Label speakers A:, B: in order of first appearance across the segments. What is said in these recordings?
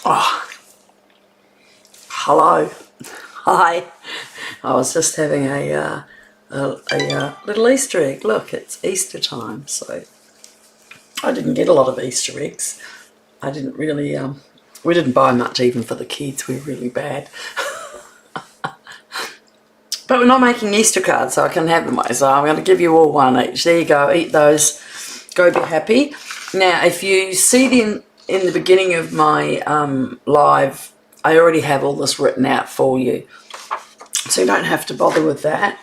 A: Oh, hello. Hi. I was just having a little Easter egg. Look, it's Easter time, so I didn't get a lot of Easter eggs. I didn't really, we didn't buy much even for the kids. We're really bad. But we're not making Easter cards, so I can have them. So I'm going to give you all one each. There you go. Eat those. Go be happy. Now, if you see them in the beginning of my live, I already have all this written out for you. So you don't have to bother with that.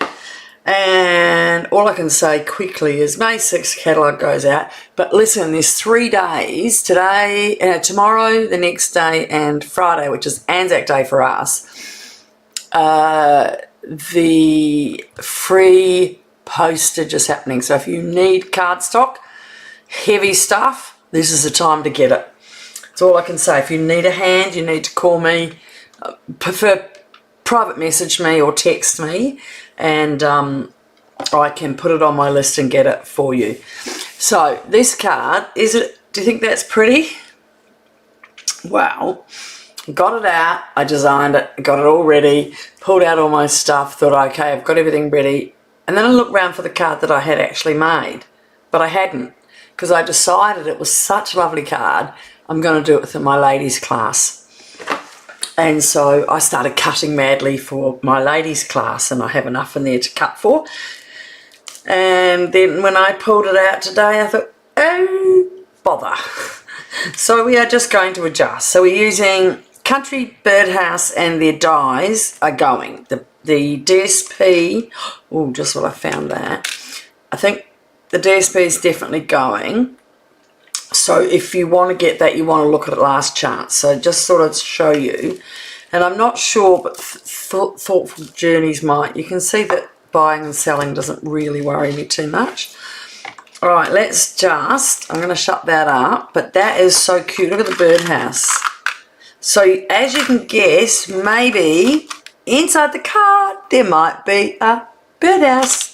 A: And all I can say quickly is May 6th catalogue goes out. But listen, there's 3 days, today, tomorrow, the next day, and Friday, which is Anzac Day for us. The free postage is happening. So if you need cardstock, heavy stuff, this is the time to get it. That's all I can say. If you need a hand, you need to call me. Prefer private message me or text me, and I can put it on my list and get it for you. So this card, do you think that's pretty? Well, got it out, I designed it, got it all ready, pulled out all my stuff, thought, okay, I've got everything ready, and then I looked around for the card that I had actually made, but I hadn't, because I decided it was such a lovely card, I'm going to do it with my ladies class. And so I started cutting madly for my ladies class, and I have enough in there to cut for. And then when I pulled it out today, I thought, oh, bother. So we are just going to adjust. So we're using Country Birdhouse, and their dies are going. The DSP, oh, just what I found that. I think the DSP is definitely going. So if you want to get that, you want to look at it last chance. So just sort of show you. And I'm not sure, but Thoughtful Journeys might. You can see that buying and selling doesn't really worry me too much. All right, let's just, I'm going to shut that up. But that is so cute. Look at the birdhouse. So as you can guess, maybe inside the card there might be a birdhouse.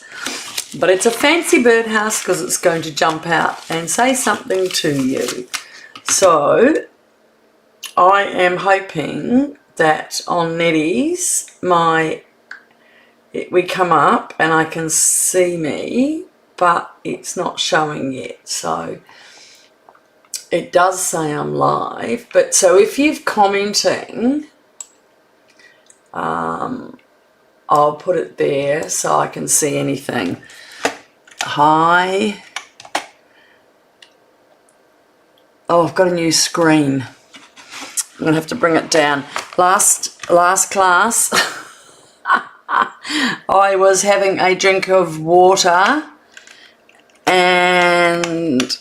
A: But it's a fancy birdhouse because it's going to jump out and say something to you. So I am hoping that on Nettie's we come up and I can see me, but it's not showing yet. So it does say I'm live. But so if you're commenting, I'll put it there so I can see anything. Hi. Oh, I've got a new screen. I'm going to have to bring it down. Last class, I was having a drink of water and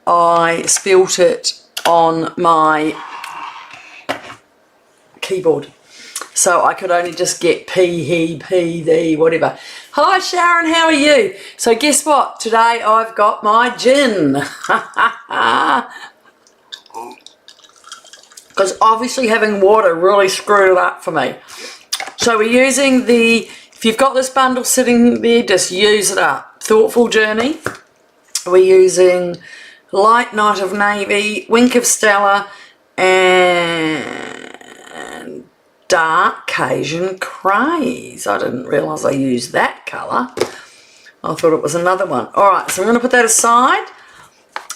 A: I spilt it on my keyboard. So I could only just get P, he, P, the, whatever. Hi Sharon, how are you? So guess what? Today I've got my gin. Because obviously having water really screwed it up for me. So we're using if you've got this bundle sitting there, just use it up. Thoughtful Journey. We're using Light Night of Navy, Wink of Stella, and Dark Cajun Craze. I didn't realise I used that colour. I thought it was another one. Alright, so I'm going to put that aside.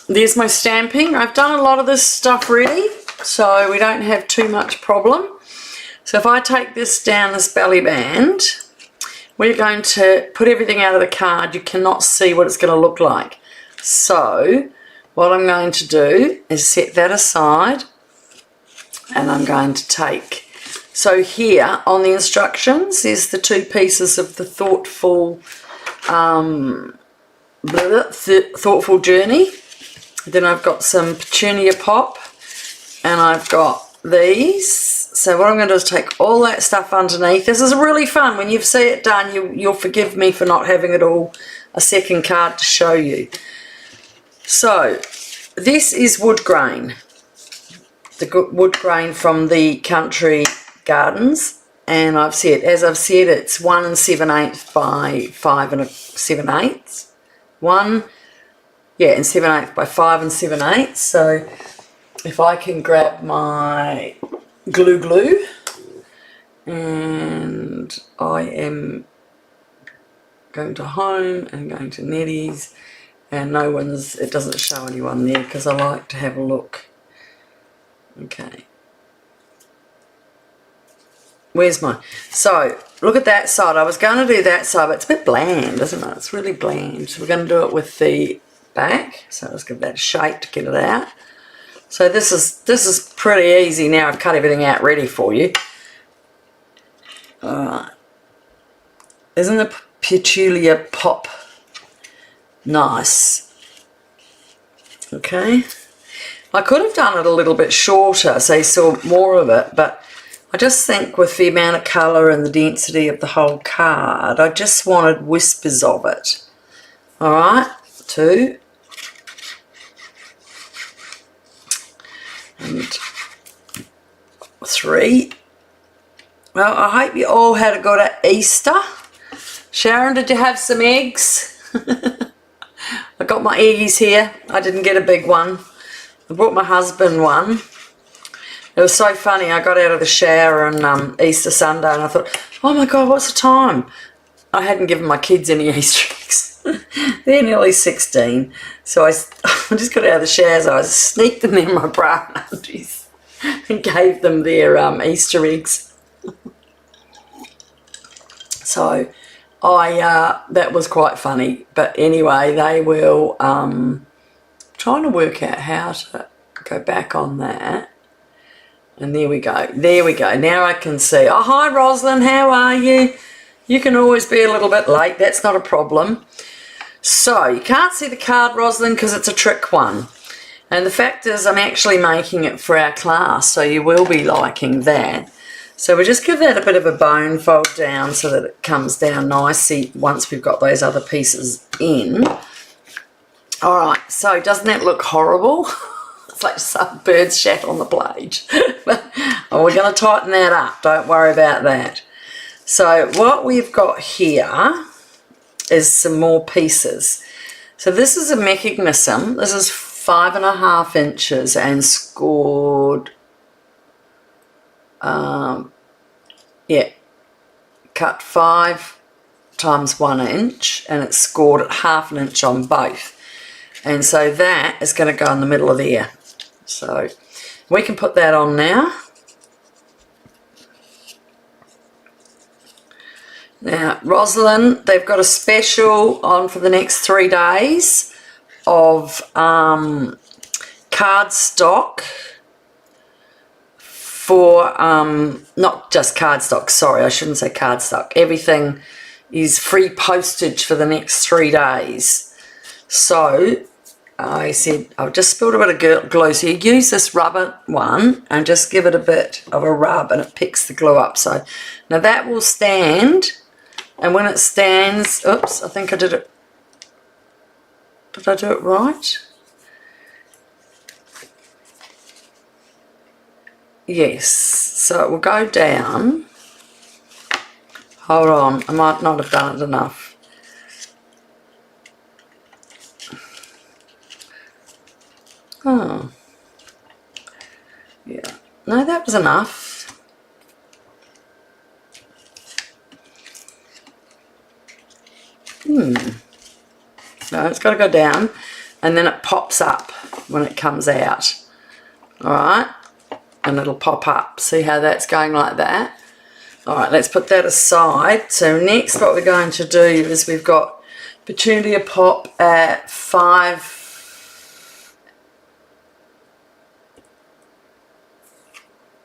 A: There's my stamping. I've done a lot of this stuff ready, so we don't have too much problem. So if I take this down this belly band, we're going to put everything out of the card. You cannot see what it's going to look like. So what I'm going to do is set that aside, and I'm going to take, so here on the instructions is the 2 pieces of the Thoughtful Journey. Then I've got some Petunia Pop, and I've got these. So what I'm going to do is take all that stuff underneath. This is really fun. When you see it done, you'll forgive me for not having it all a second card to show you. So this is wood grain. The wood grain from the Country Gardens, and as I've said, it's 1 7/8 by 5 7/8. 1 and 7/8 by 5 7/8. So if I can grab my glue, and I am going to home and going to Nette's, and it doesn't show anyone there because I like to have a look. Okay. Where's my... So, look at that side. I was going to do that side, but it's a bit bland, isn't it? It's really bland. So we're going to do it with the back. So let's give that a shake to get it out. So this is pretty easy now. I've cut everything out ready for you. Alright. Isn't the Petunia Pop nice? Okay. I could have done it a little bit shorter so you saw more of it, but I just think with the amount of colour and the density of the whole card, I just wanted whispers of it. Alright, 2. And 3. Well, I hope you all had a good Easter. Sharon, did you have some eggs? I got my eggies here. I didn't get a big one. I brought my husband one. It was so funny. I got out of the shower on Easter Sunday and I thought, oh my God, what's the time? I hadn't given my kids any Easter eggs. They're nearly 16. So I just got out of the shower, so I sneaked them in my bra and undies and gave them their Easter eggs. So that was quite funny. But anyway, they will trying to work out how to go back on that. And there we go. There we go. Now I can see. Oh, hi, Rosalind. How are you? You can always be a little bit late. That's not a problem. So, you can't see the card, Rosalind, because it's a trick one. And the fact is, I'm actually making it for our class, so you will be liking that. So, we just give that a bit of a bone fold down so that it comes down nicely once we've got those other pieces in. All right. So, doesn't that look horrible? It's like some birds shat on the blade. But we're going to tighten that up. Don't worry about that. So what we've got here is some more pieces. So this is a mechanism. This is 5.5 inches and scored, cut 5 times 1 inch, and it's scored at 1/2 inch on both. And so that is going to go in the middle of there. So we can put that on now. Now, Rosalind, they've got a special on for the next 3 days of cardstock for, not just cardstock, sorry, I shouldn't say cardstock. Everything is free postage for the next 3 days. So I said, I've just spilled a bit of glue, so you use this rubber one and just give it a bit of a rub and it picks the glue up. So now that will stand, and when it stands, oops, I think I did it, did I do it right? Yes, so it will go down. Hold on, I might not have done it enough. Oh, yeah, no, that was enough. No, it's got to go down, and then it pops up when it comes out. All right, and it'll pop up. See how that's going like that? All right, let's put that aside. So next what we're going to do is we've got Petunia Pop at 5.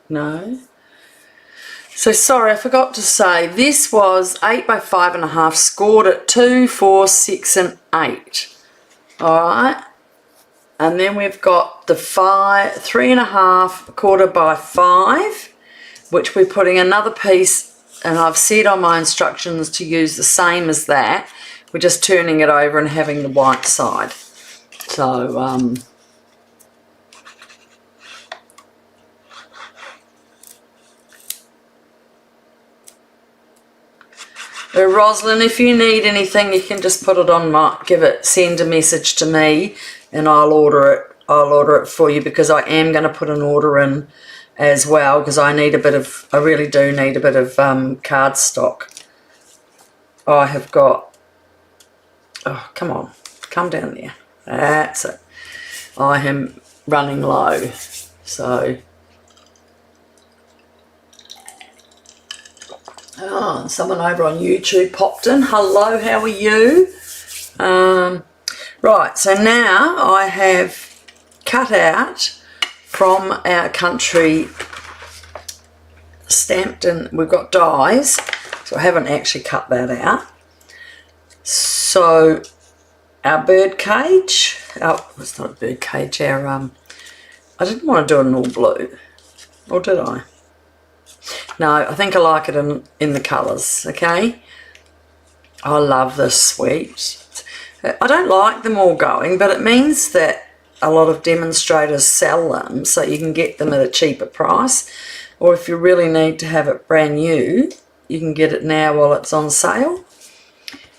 A: No. So sorry, I forgot to say this was 8 by 5.5, scored at 2, 4, 6, and 8. All right. And then we've got the 3.5 quarter by 5, which we're putting another piece, and I've said on my instructions to use the same as that. We're just turning it over and having the white side. So Rosalind, if you need anything, you can just put it on send a message to me and I'll order it I'll order it for you, because I am going to put an order in as well, because I really do need a bit of cardstock. I have got, oh, come on, come down there. That's it. I am running low, so. Oh, someone over on YouTube popped in. Hello, how are you? Right, so now I have cut out from our country, stamped, and we've got dies, so I haven't actually cut that out. So our bird cage, it's not a bird cage, I didn't want to do it in all blue, or did I? No, I think I like it in the colours, okay? I love this suite. I don't like them all going, but it means that a lot of demonstrators sell them, so you can get them at a cheaper price. Or if you really need to have it brand new, you can get it now while it's on sale.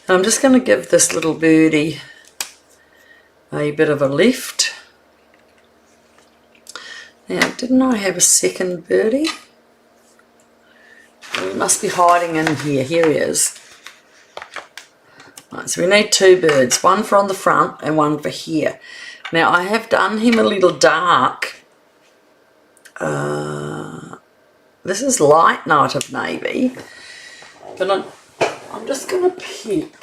A: And I'm just going to give this little birdie a bit of a lift. Now, didn't I have a second birdie? He must be hiding in here. Here he is. Right, so we need two birds, one for on the front and one for here. Now I have done him a little dark. This is light Night of Navy, but I'm just going to pick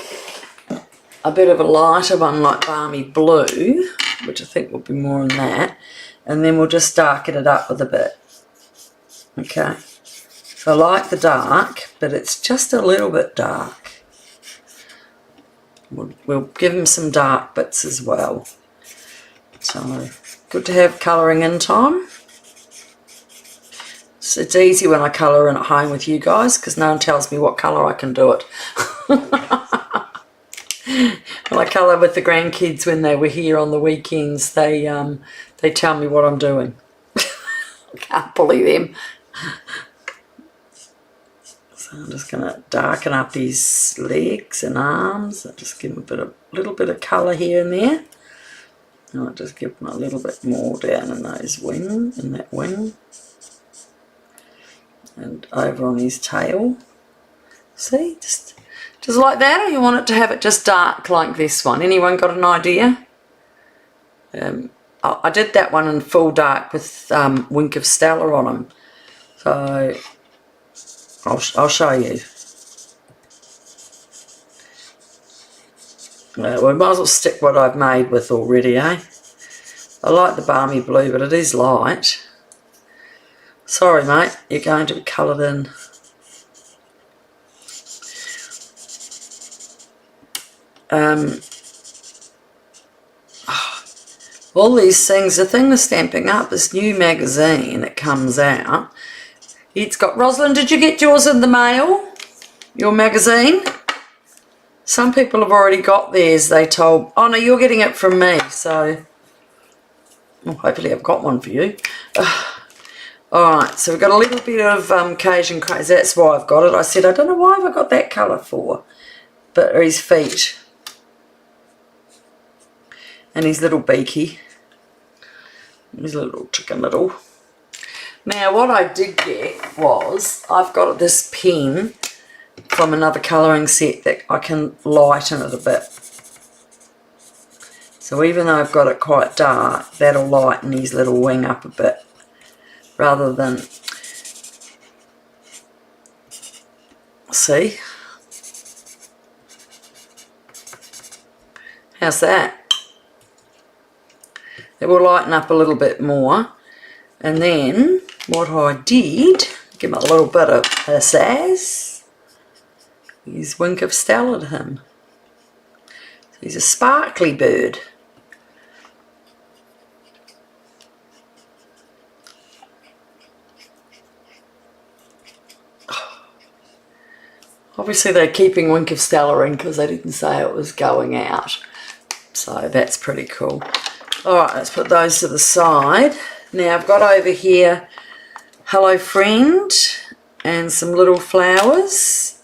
A: a bit of a lighter one like Balmy Blue, which I think will be more than that, and then we'll just darken it up with a bit. Okay. So I like the dark, but it's just a little bit dark. We'll give him some dark bits as well. So good to have colouring in time. So it's easy when I colour in at home with you guys, because no one tells me what colour I can do it. When I colour with the grandkids when they were here on the weekends, they tell me what I'm doing. I can't bully them. So I'm just going to darken up his legs and arms. I'll just give him a little bit of colour here and there. And I'll just give him a little bit more down in those wings, in that wing. And over on his tail. See, just like that, or you want it to have it just dark like this one? Anyone got an idea? I did that one in full dark with Wink of Stella on him. So I'll show you. We might as well stick what I've made with already, eh? I like the Balmy Blue, but it is light. Sorry, mate, you're going to be coloured in. All these things, the thing with Stamping Up, this new magazine that comes out, it's got, Rosalind, did you get yours in the mail? Your magazine? Some people have already got theirs, they told, oh no, you're getting it from me, so, well, hopefully I've got one for you. Alright, so we've got a little bit of Cajun Craze, that's why I've got it. I said, I don't know why have I got that colour for, but his feet. And his little beaky. His little chicken little. Now what I did get was, I've got this pen from another colouring set that I can lighten it a bit. So even though I've got it quite dark, that'll lighten his little wing up a bit. Rather than, see? How's that? It will lighten up a little bit more. And then what I did, give him a little bit of pizzazz. He's Wink of Stella to him. So he's a sparkly bird. Obviously they're keeping Wink of Stella in because they didn't say it was going out. So that's pretty cool. Alright, let's put those to the side. Now I've got over here Hello Friend and some little flowers.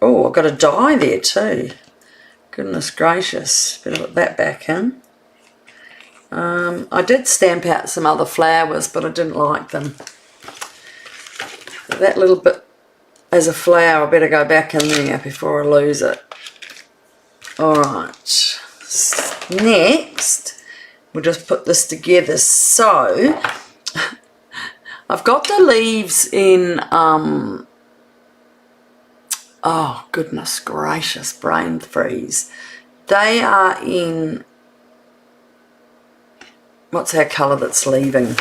A: Oh, I've got a die there too. Goodness gracious. Better put that back in. I did stamp out some other flowers, but I didn't like them. That little bit as a flower, I better go back in there before I lose it. Alright, next we'll just put this together. So I've got the leaves in, oh goodness gracious, brain freeze. They are in, what's our colour that's leaving?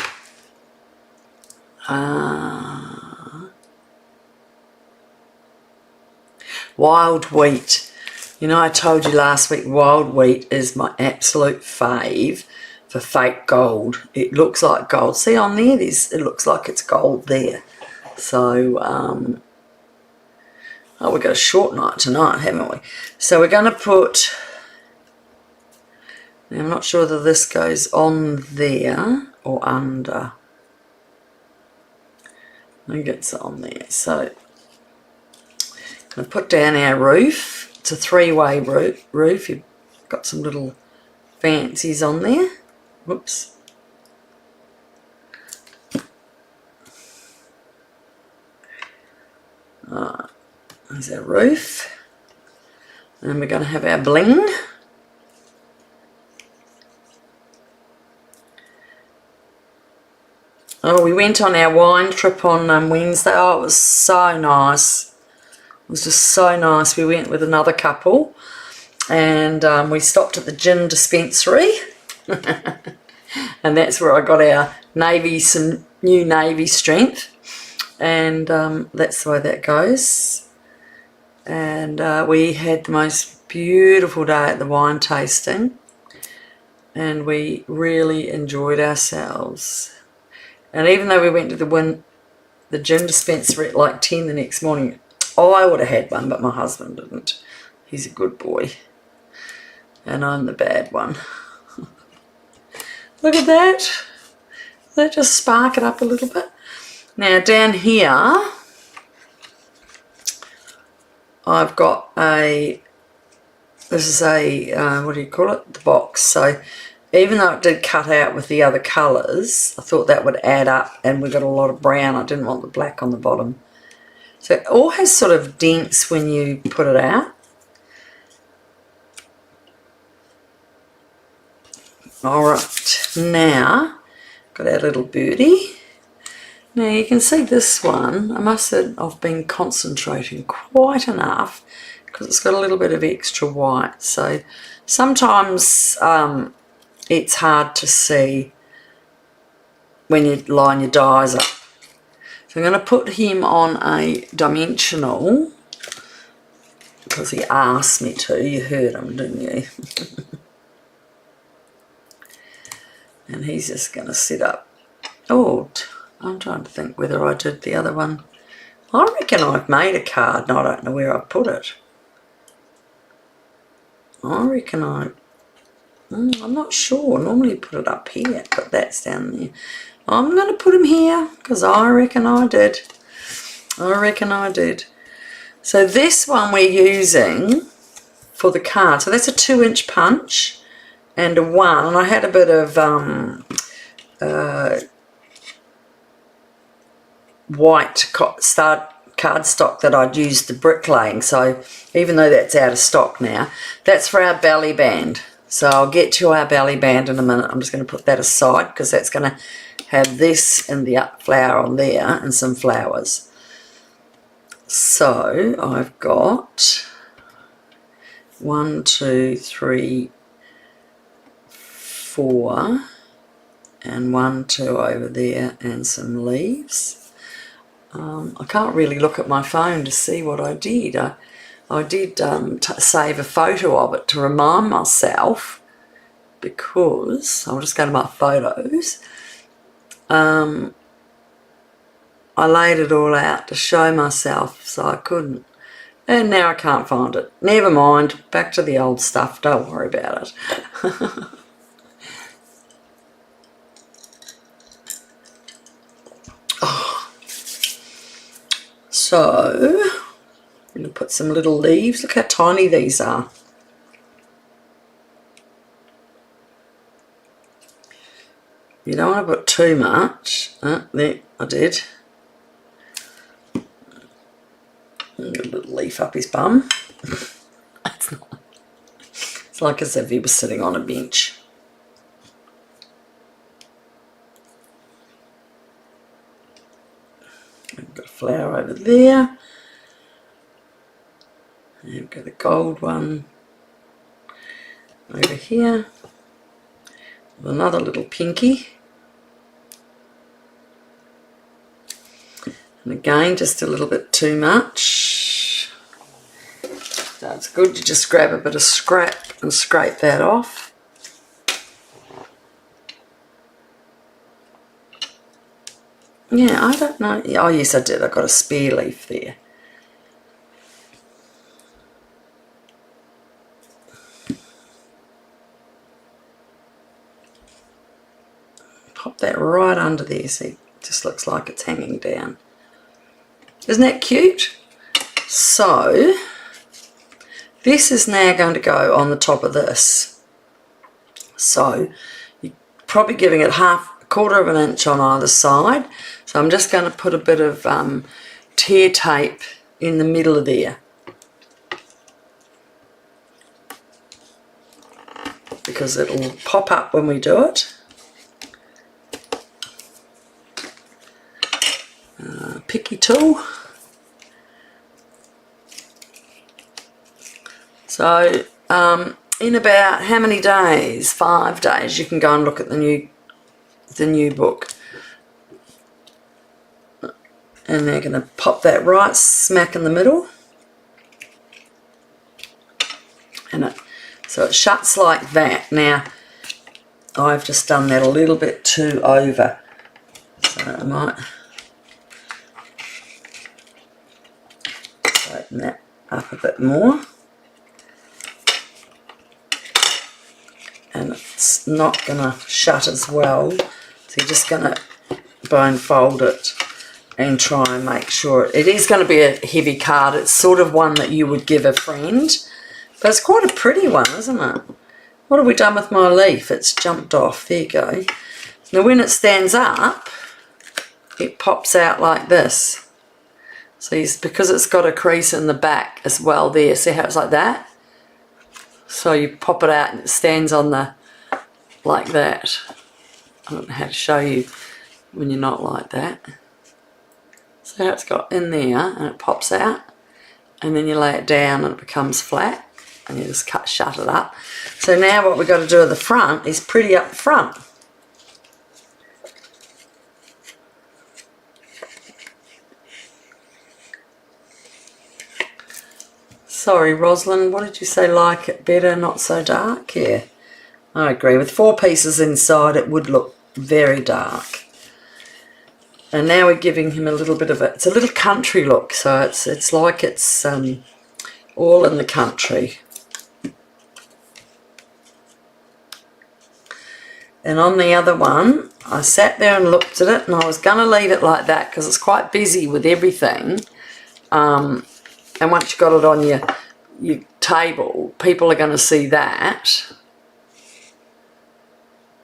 A: Wild wheat. You know, I told you last week wild wheat is my absolute fave for fake gold. It looks like gold. See on there, it looks like it's gold there. So, oh, we've got a short night tonight, haven't we? So we're going to put, I'm not sure whether this goes on there or under. I think it's on there. So I'm going to put down our roof. It's a three-way roof. You've got some little fancies on there. Whoops. Alright, there's our roof. And we're going to have our bling. Oh, we went on our wine trip on Wednesday. Oh, it was so nice. It was just so nice. We went with another couple and we stopped at the gin dispensary and that's where I got our navy, some new navy strength, and that's the way that goes. And we had the most beautiful day at the wine tasting and we really enjoyed ourselves. And even though we went to the gin dispensary at like 10 the next morning, I would have had one, but my husband didn't. He's a good boy. And I'm the bad one. Look at that. Does that just spark it up a little bit? Now down here, I've got this is a, what do you call it? The box. So even though it did cut out with the other colours, I thought that would add up, and we got a lot of brown. I didn't want the black on the bottom. So it all has sort of dents when you put it out. Alright, now got our little birdie. Now you can see this one, I must have I've been concentrating quite enough because it's got a little bit of extra white. So sometimes it's hard to see when you line your dies up. So I'm going to put him on a dimensional because he asked me to. You heard him, didn't you? And he's just going to sit up. Oh, I'm trying to think whether I did the other one. I reckon I've made a card and I don't know where I put it. I reckon I'm not sure. Normally you put it up here, but that's down there. I'm going to put him here because I reckon I did. I reckon I did. So this one we're using for the card. So that's a 2-inch punch and a 1. And I had a bit of white cardstock that I'd used the bricklaying. So even though that's out of stock now, that's for our belly band. So I'll get to our belly band in a minute. I'm just going to put that aside because that's going to have this and the flower on there and some flowers. So I've got 1, 2, 3, 4 and 1, 2 over there and some leaves. I can't really look at my phone to see what I did. I did save a photo of it to remind myself because I'll just go to my photos. I laid it all out to show myself, so I couldn't. And now I can't find it. Never mind, back to the old stuff, don't worry about it. Oh. So, I'm going to put some little leaves. Look how tiny these are. You don't want to put too much. There, I did. A little leaf up his bum. It's like as if he was sitting on a bench. I've got a flower over there. And we've got the gold one over here. Another little pinky. And again, just a little bit too much. So it's good to just grab a bit of scrap and scrape that off. Yeah, I don't know. Oh yes, I did. I got a spare leaf there. Pop that right under there. See, it just looks like it's hanging down. Isn't that cute? So this is now going to go on the top of this. So you're probably giving it a quarter of an inch on either side. So I'm just going to put a bit of tear tape in the middle of there. Because it'll pop up when we do it. Picky tool. So in about how many days? 5 days, you can go and look at the new book. And they're going to pop that right smack in the middle. And so it shuts like that. Now I've just done that a little bit too over. So I might open that up a bit more, and it's not going to shut as well, so you're just going to bone fold it and try and make sure. It is going to be a heavy card. It's sort of one that you would give a friend, but it's quite a pretty one, isn't it? What have we done with my leaf? It's jumped off. There you go. Now when it stands up, it pops out like this. So because it's got a crease in the back as well there, see how it's like that? So you pop it out and it stands on the, like that. I don't know how to show you when you're not like that. So how it's got in there and it pops out, and then you lay it down and it becomes flat, and you just shut it up. So now what we've got to do at the front is pretty up the front. Sorry, Rosalind, what did you say? Like it better, not so dark? Yeah, I agree. With 4 pieces inside, it would look very dark. And now we're giving him a little bit of it's a little country look. So it's like it's all in the country. And on the other one, I sat there and looked at it, and I was going to leave it like that because it's quite busy with everything. And once you've got it on your table, people are going to see that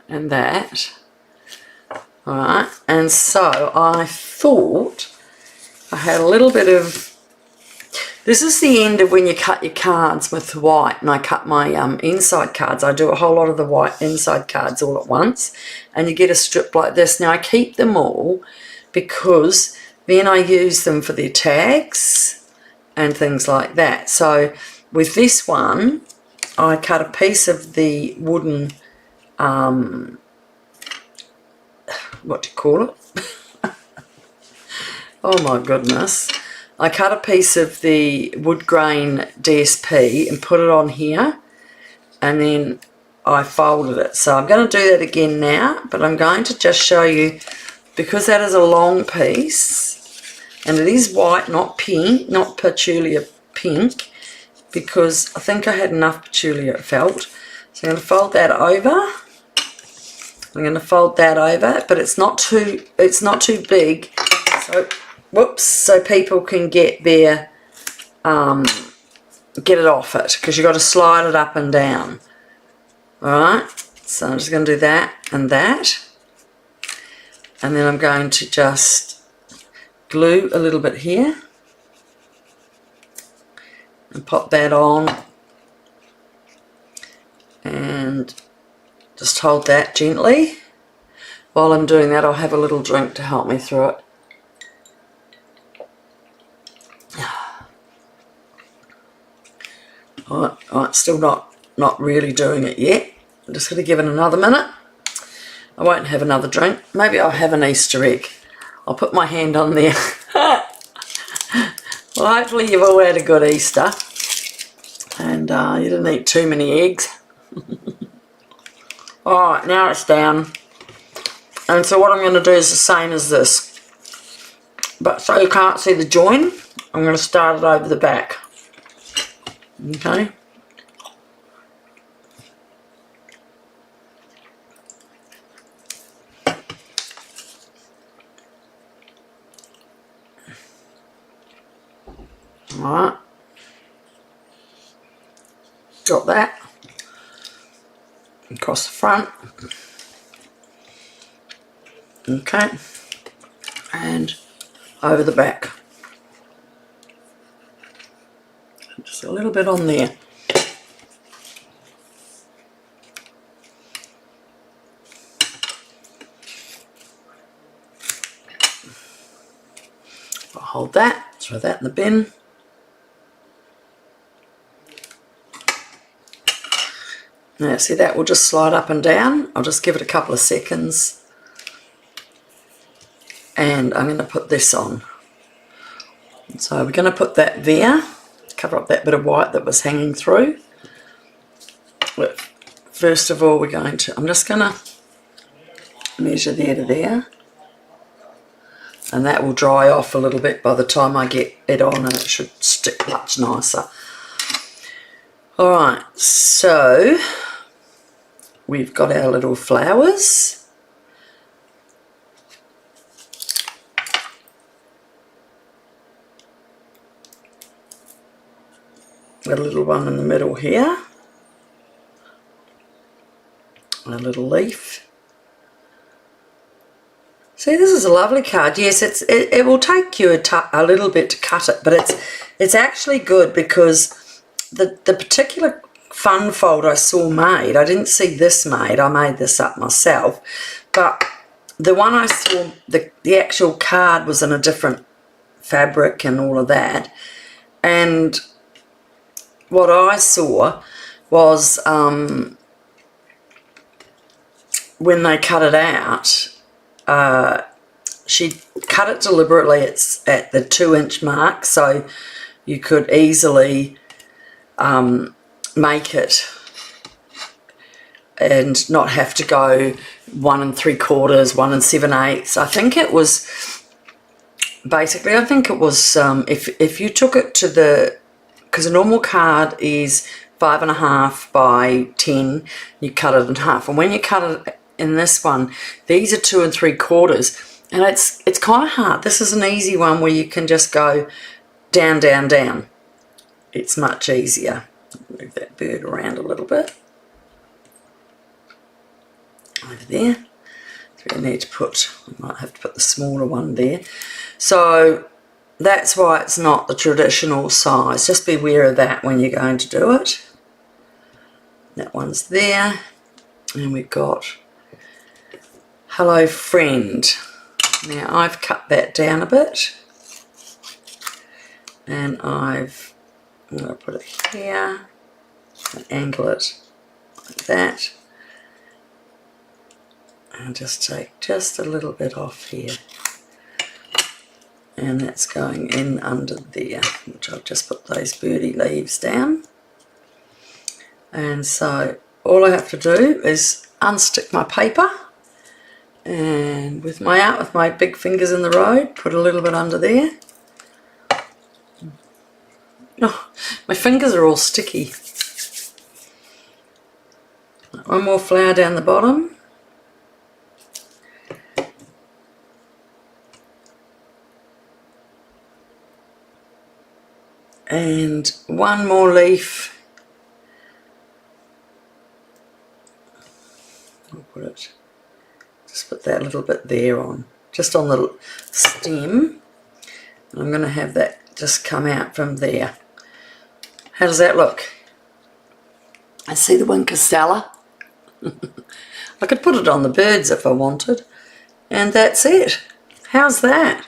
A: and that. Alright, and so I thought I had a little bit of, this is the end of when you cut your cards with white, and I cut my inside cards. I do a whole lot of the white inside cards all at once, and you get a strip like this. Now I keep them all because then I use them for their tags and things like that. So with this one, I cut a piece of the wooden, what do you call it? Oh my goodness. I cut a piece of the wood grain DSP and put it on here, and then I folded it. So I'm going to do that again now, but I'm going to just show you, because that is a long piece, and it is white, not pink, not Petunia pink, because I think I had enough Petunia felt. So I'm going to fold that over. I'm going to fold that over, but it's not too big. So whoops, so people can get their get it off it, because you've got to slide it up and down. Alright, so I'm just going to do that and that. And then I'm going to just glue a little bit here and pop that on, and just hold that gently. While I'm doing that, I'll have a little drink to help me through it. Alright, still not really doing it yet. I'm just going to give it another minute. I won't have another drink. Maybe I'll have an Easter egg. I'll put my hand on there. Well, hopefully you've all had a good Easter. And you didn't eat too many eggs. Alright, now it's down. And so what I'm going to do is the same as this. But so you can't see the join, I'm going to start it over the back. Okay. Alright. Got that. Across the front. Okay. And over the back. Just a little bit on there. I'll hold that, throw that in the bin. Now see, that will just slide up and down. I'll just give it a couple of seconds. And I'm going to put this on. So we're going to put that there, cover up that bit of white that was hanging through. But first of all, I'm just going to measure there to there. And that will dry off a little bit by the time I get it on, and it should stick much nicer. Alright, so we've got our little flowers. A little one in the middle here. And a little leaf. See, this is a lovely card. Yes, it will take you a little bit to cut it, but it's actually good because the particular fun fold I saw made, I didn't see this made, I made this up myself, but the one I saw, the actual card was in a different fabric and all of that, and what I saw was when they cut it out, she cut it deliberately. It's at the 2-inch mark, so you could easily make it and not have to go 1 3/4, 1 7/8. I think it was basically, if you took it to because a normal card is 5.5 by 10, you cut it in half, and when you cut it in this one, these are 2 3/4, and it's kind of hard. This is an easy one where you can just go down, down, down. It's much easier. Move that bird around a little bit. Over there. So we need to we might have to put the smaller one there. So that's why it's not the traditional size. Just be aware of that when you're going to do it. That one's there. And we've got Hello Friend. Now I've cut that down a bit. And I'm going to put it here and angle it like that. And just take just a little bit off here. And that's going in under there, which I've just put those birdie leaves down. And so all I have to do is unstick my paper, and with my big fingers in the road, put a little bit under there. Oh, my fingers are all sticky. One more flower down the bottom. And one more leaf. I'll put it Just put that little bit there on, just on the stem. I'm going to have that just come out from there. How does that look? I see the wing Castella. I could put it on the birds if I wanted. And that's it. How's that?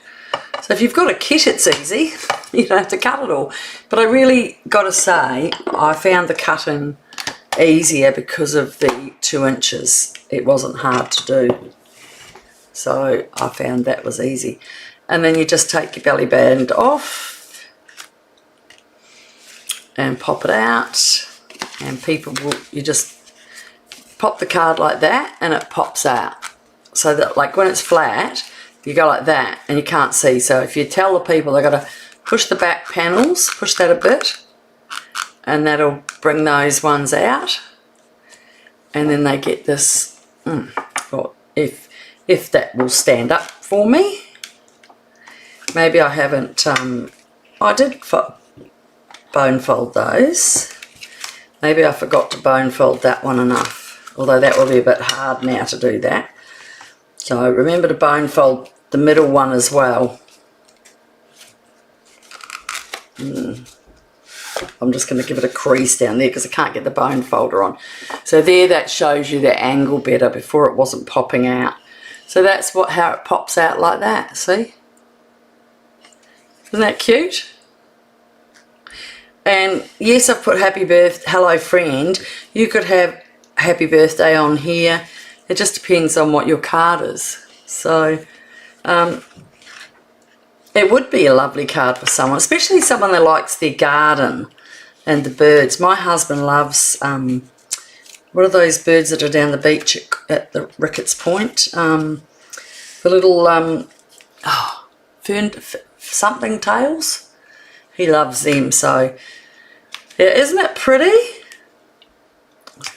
A: So if you've got a kit, it's easy. You don't have to cut it all. But I really got to say, I found the cutting easier because of the 2 inches. It wasn't hard to do. So I found that was easy. And then you just take your belly band off and pop it out. And people will, you just pop the card like that and it pops out. So that like when it's flat, you go like that and you can't see. So if you tell the people they've got to push the back panels, push that a bit, and that'll bring those ones out. And then they get this, or if that will stand up for me. Maybe I haven't, I did bone fold those. Maybe I forgot to bone fold that one enough, although that will be a bit hard now to do that. So remember to bone fold the middle one as well. I'm just going to give it a crease down there because I can't get the bone folder on. So there, that shows you the angle better. Before it wasn't popping out. So that's how it pops out like that, see? Isn't that cute? And yes, I've put happy birthday, hello friend. You could have happy birthday on here. It just depends on what your card is. So it would be a lovely card for someone, especially someone that likes their garden and the birds. My husband loves, what are those birds that are down the beach at the Ricketts Point? The little fern something tails. He loves them. So yeah, isn't it pretty?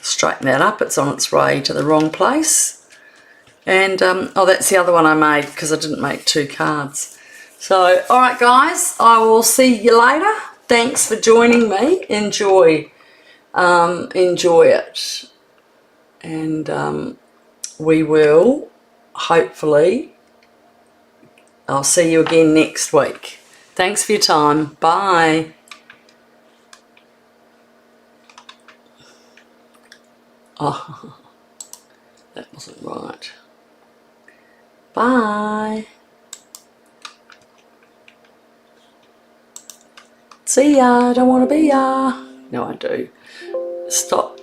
A: Straighten that up. It's on its way to the wrong place. And oh, that's the other one I made because I didn't make 2 cards. So all right guys, I will see you later. Thanks for joining me. Enjoy it, and we will hopefully, I'll see you again next week. Thanks for your time. Bye. Oh, that wasn't right. Bye. See ya. Don't want to be ya. No, I do. Stop.